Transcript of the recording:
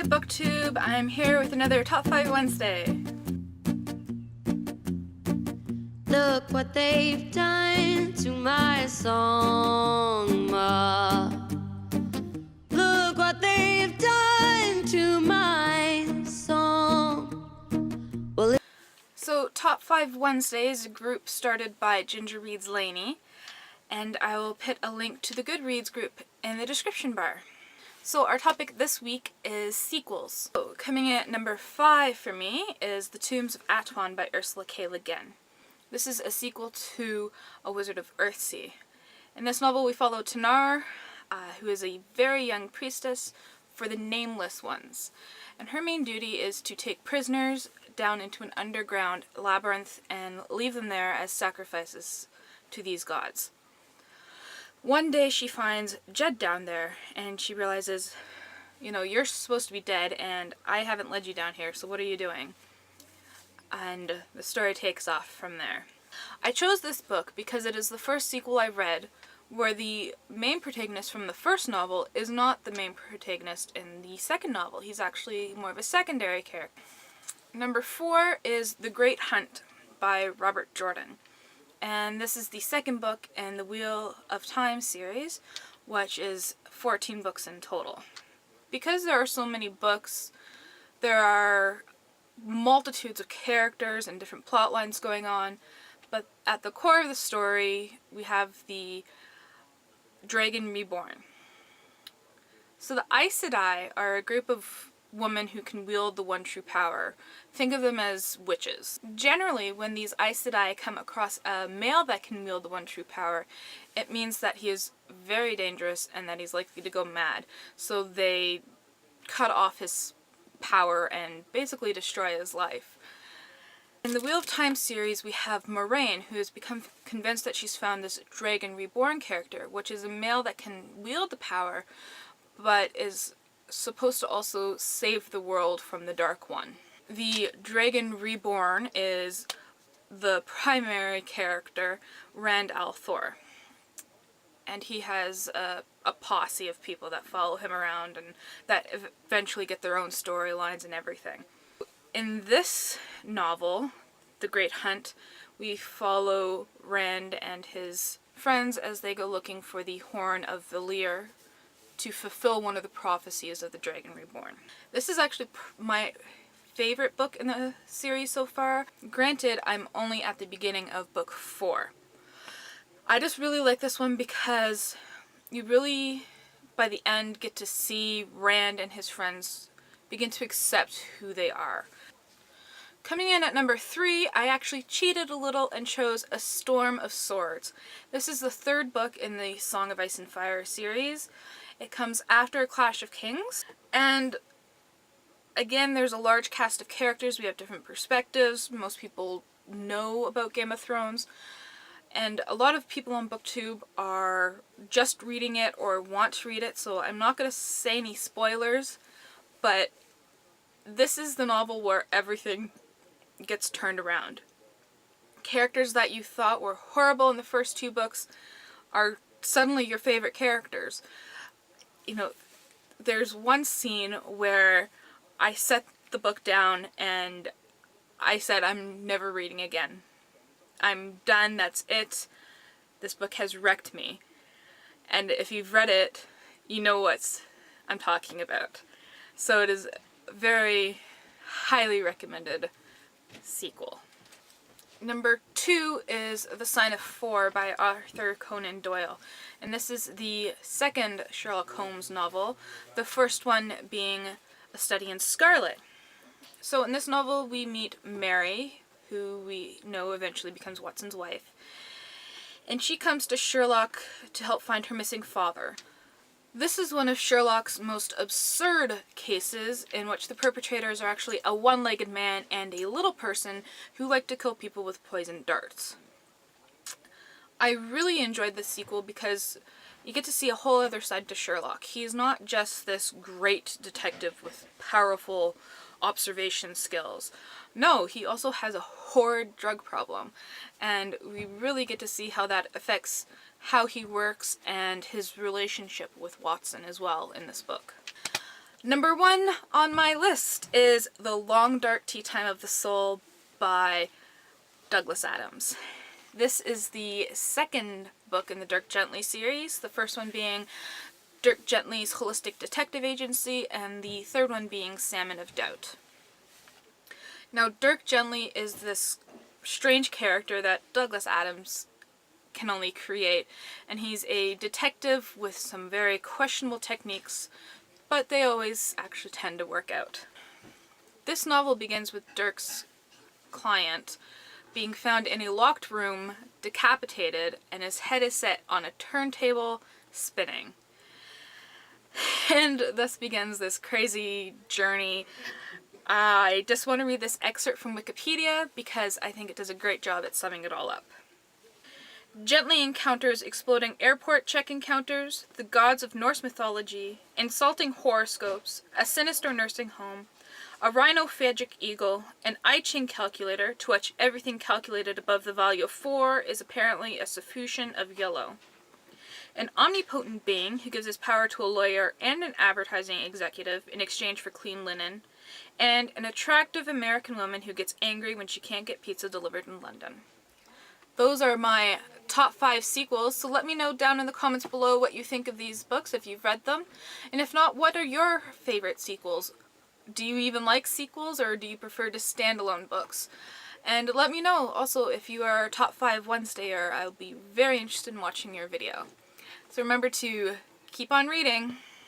Hi BookTube, I'm here with another Top 5 Wednesday. Look what they've done to my song, Ma. Look what they've done to my song. Well, So Top 5 Wednesday is a group started by Ginger Reads Laney, and I will put a link to the Goodreads group in the description bar. So our topic this week is sequels. So coming in at number 5 for me is The Tombs of Atuan by Ursula K. Le Guin. This is a sequel to A Wizard of Earthsea. In this novel we follow Tanar, who is a very young priestess for the Nameless Ones. And her main duty is to take prisoners down into an underground labyrinth and leave them there as sacrifices to these gods. One day she finds Jed down there and she realizes, you know, you're supposed to be dead and I haven't led you down here, so what are you doing? And the story takes off from there. I chose this book because it is the first sequel I read where the main protagonist from the first novel is not the main protagonist in the second novel. He's actually more of a secondary character. Number 4 is The Great Hunt by Robert Jordan. And this is the second book in the Wheel of Time series, which is 14 books in total. Because there are so many books, there are multitudes of characters and different plot lines going on, but at the core of the story, we have the Dragon Reborn. So the Aes Sedai are a group of women who can wield the one true power. Think of them as witches. Generally, when these Aes Sedai come across a male that can wield the one true power, it means that he is very dangerous and that he's likely to go mad. So they cut off his power and basically destroy his life. In the Wheel of Time series, we have Moraine, who has become convinced that she's found this Dragon Reborn character, which is a male that can wield the power, but is supposed to also save the world from the Dark One. The Dragon Reborn is the primary character, Rand al'Thor. And he has a posse of people that follow him around and that eventually get their own storylines and everything. In this novel, The Great Hunt, we follow Rand and his friends as they go looking for the Horn of Valere to fulfill one of the prophecies of the Dragon Reborn. This is actually my favorite book in the series so far. Granted, I'm only at the beginning of book 4. I just really like this one because you really, by the end, get to see Rand and his friends begin to accept who they are. Coming in at number 3, I actually cheated a little and chose A Storm of Swords. This is the third book in the Song of Ice and Fire series. It comes after Clash of Kings, and again there's a large cast of characters. We have different perspectives. Most people know about Game of Thrones, and a lot of people on BookTube are just reading it or want to read it, so I'm not going to say any spoilers, but this is the novel where everything gets turned around. Characters that you thought were horrible in the first 2 books are suddenly your favorite characters. You know, there's one scene where I set the book down and I said, I'm never reading again. I'm done, that's it. This book has wrecked me. And if you've read it, you know what I'm talking about. So it is a very highly recommended sequel. Number 2 is The Sign of Four by Arthur Conan Doyle. And this is the second Sherlock Holmes novel, the first one being A Study in Scarlet. So in this novel we meet Mary, who we know eventually becomes Watson's wife. And she comes to Sherlock to help find her missing father. This is one of Sherlock's most absurd cases in which the perpetrators are actually a one-legged man and a little person who like to kill people with poisoned darts. I really enjoyed this sequel because you get to see a whole other side to Sherlock. He's not just this great detective with powerful observation skills. No, he also has a horrid drug problem, and we really get to see how that affects how he works and his relationship with Watson as well in this book. Number 1 on my list is The Long Dark Tea Time of the Soul by Douglas Adams. This is the second book in the Dirk Gently series, the first one being Dirk Gently's Holistic Detective Agency, and the third one being Salmon of Doubt. Now, Dirk Gently is this strange character that Douglas Adams can only create, and he's a detective with some very questionable techniques, but they always actually tend to work out. This novel begins with Dirk's client being found in a locked room, decapitated, and his head is set on a turntable, spinning. And thus begins this crazy journey. I just want to read this excerpt from Wikipedia because I think it does a great job at summing it all up. Gently encounters exploding airport check encounters, the gods of Norse mythology, insulting horoscopes, a sinister nursing home, a rhinophagic eagle, an I Ching calculator, to which everything calculated above the value of 4 is apparently a suffusion of yellow, an omnipotent being who gives his power to a lawyer and an advertising executive in exchange for clean linen, and an attractive American woman who gets angry when she can't get pizza delivered in London. Those are my top 5 sequels, so let me know down in the comments below what you think of these books, if you've read them. And if not, what are your favorite sequels? Do you even like sequels, or do you prefer just standalone books? And let me know also if you are a top 5 Wednesdayer. I'll be very interested in watching your video. So remember to keep on reading.